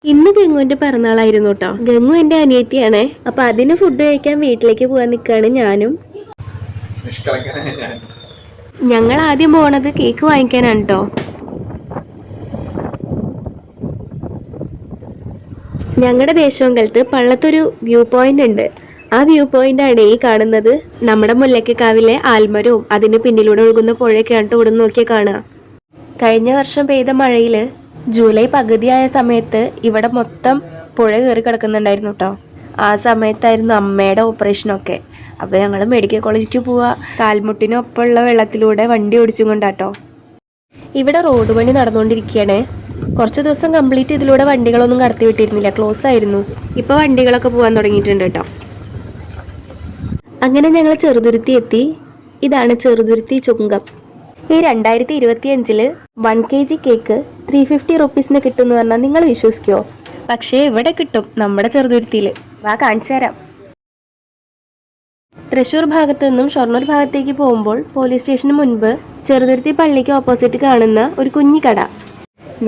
ഇന്ന് ഗംഗുവിന്റെ പിറന്നാളായിരുന്നു കേട്ടോ. ഗംഗു എന്റെ അനിയത്തിയാണേ. അപ്പൊ അതിന് ഫുഡ് കഴിക്കാൻ വീട്ടിലേക്ക് പോകാൻ നിൽക്കുകയാണ് ഞാനും. ഞങ്ങൾ ആദ്യം പോണത് കേക്ക് വാങ്ങിക്കാനാണ് കേട്ടോ. ഞങ്ങളുടെ ദേശമംഗലത്ത് പള്ളത്തൊരു വ്യൂ പോയിന്റ് ഉണ്ട്. ആ വ്യൂ പോയിന്റ് ആണ് ഈ കാണുന്നത്. നമ്മുടെ മുല്ലയ്ക്കാവിലെ ആൽമരവും അതിന് പിന്നിലൂടെ ഒഴുകുന്ന പുഴയൊക്കെയാണ് ഇവിടെ നോക്കിയാൽ കാണുക. കഴിഞ്ഞ വർഷം പെയ്ത മഴയിൽ ജൂലൈ പകുതിയായ സമയത്ത് ഇവിടെ മൊത്തം പുഴ കയറി കിടക്കുന്നുണ്ടായിരുന്നു കേട്ടോ. ആ സമയത്തായിരുന്നു അമ്മയുടെ ഓപ്പറേഷനൊക്കെ. അപ്പോൾ ഞങ്ങൾ മെഡിക്കൽ കോളേജിലേക്ക് പോവുക. കാൽമുട്ടിനൊപ്പമുള്ള വെള്ളത്തിലൂടെ വണ്ടി ഓടിച്ചും കൊണ്ടാട്ടോ. ഇവിടെ റോഡ് പണി നടന്നുകൊണ്ടിരിക്കുകയാണ്. കുറച്ച് ദിവസം കംപ്ലീറ്റ് ഇതിലൂടെ വണ്ടികളൊന്നും കടത്തി വിട്ടിരുന്നില്ല, ക്ലോസ് ആയിരുന്നു. ഇപ്പോൾ വണ്ടികളൊക്കെ പോകാൻ തുടങ്ങിയിട്ടുണ്ട് കേട്ടോ. അങ്ങനെ ഞങ്ങൾ ചെറുതുരുത്തി എത്തി. ഇതാണ് ചെറുതുരുത്തി ചുങ്കം. ഈ 2025 1 kg കേക്ക് 350 റുപ്പീസിന് കിട്ടുമെന്ന് പറഞ്ഞാൽ നിങ്ങൾ വിശ്വസിക്കുമോ? പക്ഷേ ഇവിടെ കിട്ടും, നമ്മുടെ ചെറുതുരുത്തിയിൽ. വാ കാണിച്ചു തരാം. തൃശ്ശൂർ ഭാഗത്തു നിന്നും ഷൊർണൂർ ഭാഗത്തേക്ക് പോകുമ്പോൾ പോലീസ് സ്റ്റേഷന് മുൻപ് ചെറുതുരുത്തി പള്ളിക്ക് ഓപ്പോസിറ്റ് കാണുന്ന ഒരു കുഞ്ഞി കട.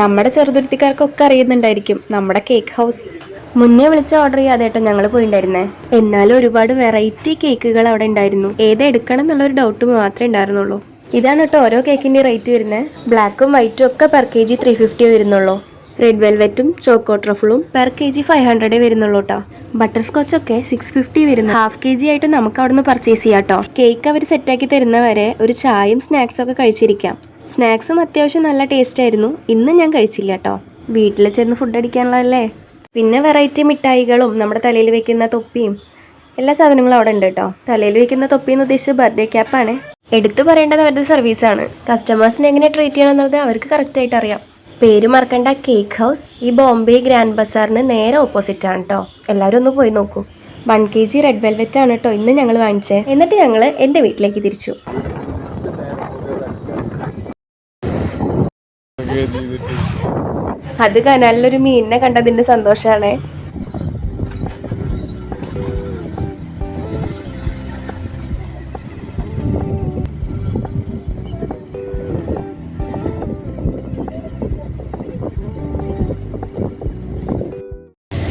നമ്മുടെ ചെറുതുരുത്തിക്കാർക്കൊക്കെ അറിയുന്നുണ്ടായിരിക്കും, നമ്മുടെ കേക്ക് ഹൗസ്. മുന്നേ വിളിച്ച് ഓർഡർ ചെയ്യാതെ ഞങ്ങൾ പോയിണ്ടായിരുന്നേ. എന്നാലും ഒരുപാട് വെറൈറ്റി കേക്കുകൾ അവിടെ ഉണ്ടായിരുന്നു. ഏതെടുക്കണം എന്നുള്ളൊരു ഡൗട്ട് മാത്രമേ ഉണ്ടായിരുന്നുള്ളൂ. ഇതാണ് കേട്ടോ ഓരോ കേക്കിൻ്റെ റേറ്റ് വരുന്നത്. ബ്ലാക്കും വൈറ്റും ഒക്കെ പെർ kg 350 വരുന്നുള്ളൂ. റെഡ് വെൽവെറ്റും ചോക്കോ ട്രഫിളും പെർ kg 500 വരുന്നുള്ളൂ കേട്ടോ. ബട്ടർ സ്കോച്ച് ഒക്കെ 650 വരുന്നു. ഹാഫ് kg ആയിട്ട് നമുക്ക് അവിടെ നിന്ന് പർച്ചേസ് ചെയ്യാം കേട്ടോ. കേക്ക് അവർ സെറ്റാക്കി തരുന്നവരെ ഒരു ചായയും സ്നാക്സും ഒക്കെ കഴിച്ചിരിക്കാം. സ്നാക്സും അത്യാവശ്യം നല്ല ടേസ്റ്റ് ആയിരുന്നു. ഇന്ന് ഞാൻ കഴിച്ചില്ല കേട്ടോ, വീട്ടിൽ ചെന്ന് ഫുഡ് അടിക്കാനുള്ളതല്ലേ. പിന്നെ വെറൈറ്റി മിഠായികളും നമ്മുടെ തലയിൽ വെക്കുന്ന തൊപ്പിയും എല്ലാ സാധനങ്ങളും അവിടെ ഉണ്ട് കേട്ടോ. തലയിൽ വെക്കുന്ന തൊപ്പി എന്ന് ഉദ്ദേശിച്ച് ബർത്ത്ഡേ ക്യാപ്പാണ്. എടുത്തു പറയേണ്ടത് അവരുടെ സർവീസാണ്. കസ്റ്റമേഴ്സിനെ എങ്ങനെ ട്രീറ്റ് ചെയ്യണം എന്നുള്ളത് അവർക്ക് കറക്റ്റായിട്ട് അറിയാം. പേര് മറക്കണ്ട, കേക്ക് ഹൗസ്. ഈ ബോംബെ ഗ്രാൻഡ് ബസാറിന് നേരെ ഓപ്പോസിറ്റ് ആണ് കേട്ടോ. എല്ലാവരും ഒന്ന് പോയി നോക്കൂ. 1 kg റെഡ് വെൽവെറ്റ് ആണ് കേട്ടോ ഇന്ന് ഞങ്ങൾ വാങ്ങിച്ചത്. എന്നിട്ട് ഞങ്ങൾ എൻ്റെ വീട്ടിലേക്ക് തിരിച്ചു. അത് കനാലിലൊരു മീനിനെ കണ്ടതിന്റെ സന്തോഷാണേ.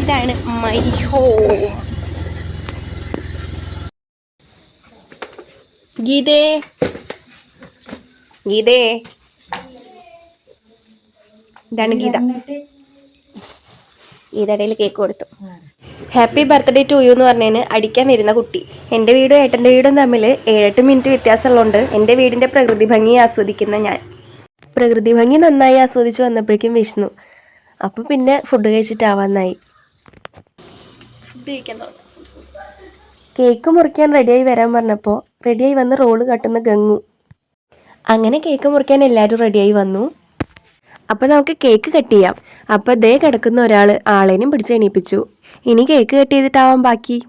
ഇതാണ് മൈ ഹോം. ഗീതേ ഗീതേ ഇതാണ് ഗീത. ഗീതയുടെ കേക്ക് കൊടുത്തു. ഹാപ്പി ബർത്ത്ഡേ ടു യു എന്ന് പറഞ്ഞതിന് അടിക്കാൻ വരുന്ന കുട്ടി. എൻ്റെ വീടും ഏട്ടൻ്റെ വീടും തമ്മിൽ 7-8 മിനിറ്റ് വ്യത്യാസമുള്ളതുകൊണ്ട് എൻ്റെ വീടിൻ്റെ പ്രകൃതി ഭംഗി ആസ്വദിക്കുന്ന ഞാൻ പ്രകൃതി ഭംഗി നന്നായി ആസ്വദിച്ച് വന്നപ്പോഴേക്കും വിഷ്ണു. അപ്പോൾ പിന്നെ ഫുഡ് കഴിച്ചിട്ടാവാന്നായി. ഫുഡ് കഴിക്കാൻ തുടങ്ങി. കേക്ക് മുറിക്കാൻ റെഡിയായി വരാൻ പറഞ്ഞപ്പോൾ റെഡിയായി വന്ന് റോള് കട്ടുന്ന ഗംഗു. അങ്ങനെ കേക്ക് മുറിക്കാൻ എല്ലാവരും റെഡിയായി വന്നു. അപ്പോൾ നമുക്ക് കേക്ക് കട്ട് ചെയ്യാം. അപ്പോൾ ദേ കിടക്കുന്ന ഒരാൾ ആളേനും പിടിച്ച് എണീപ്പിച്ചു. ഇനി കേക്ക് കട്ട് ചെയ്തിട്ടാവാം ബാക്കി.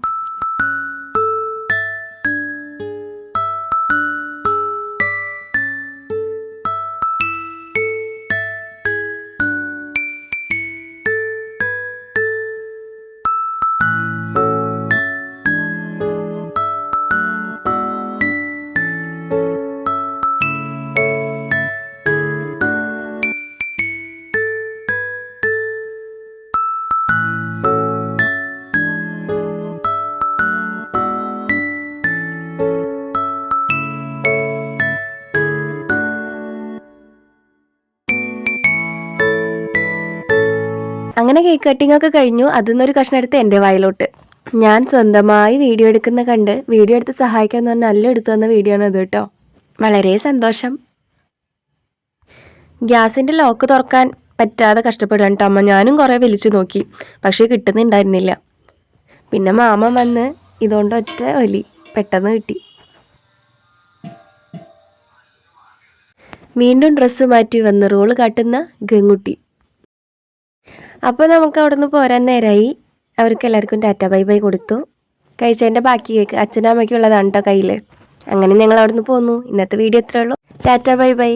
അങ്ങനെ കേക്ക് കട്ടിംഗ് ഒക്കെ കഴിഞ്ഞു. അതിന്നൊരു കഷ്ണം എടുത്ത് എൻ്റെ വായിലോട്ട്. ഞാൻ സ്വന്തമായി വീഡിയോ എടുക്കുന്ന കണ്ട് വീഡിയോ എടുത്ത് സഹായിക്കാമെന്ന് പറഞ്ഞാൽ നല്ല എടുത്തു തന്ന വീഡിയോ ആണ് ഇത് കേട്ടോ. വളരെ സന്തോഷം. ഗ്യാസിൻ്റെ ലോക്ക് തുറക്കാൻ പറ്റാതെ കഷ്ടപ്പെടുകയാണ് കേട്ടോ അമ്മ. ഞാനും കുറേ വലിച്ചു നോക്കി, പക്ഷേ കിട്ടുന്നുണ്ടായിരുന്നില്ല. പിന്നെ മാമ വന്ന് ഇതുകൊണ്ട് ഒറ്റ വലി പെട്ടെന്ന് കിട്ടി. വീണ്ടും ഡ്രസ്സ് മാറ്റി വന്ന് റോള് കാട്ടുന്ന ഗംഗുട്ടി. അപ്പോൾ നമുക്ക് അവിടെ നിന്ന് പോരാൻ നേരമായി. അവർക്ക് എല്ലാവർക്കും ടാറ്റ ബൈ ബൈ കൊടുത്തു. കഴിച്ചതിൻ്റെ ബാക്കി കേക്ക് അച്ഛനും അമ്മയ്ക്കും ഉള്ളതാണ് കേട്ടോ കയ്യിൽ. അങ്ങനെ ഞങ്ങൾ അവിടെ നിന്ന് പോന്നു. ഇന്നത്തെ വീഡിയോ ഇത്രയേ ഉള്ളൂ. Tata bye bye.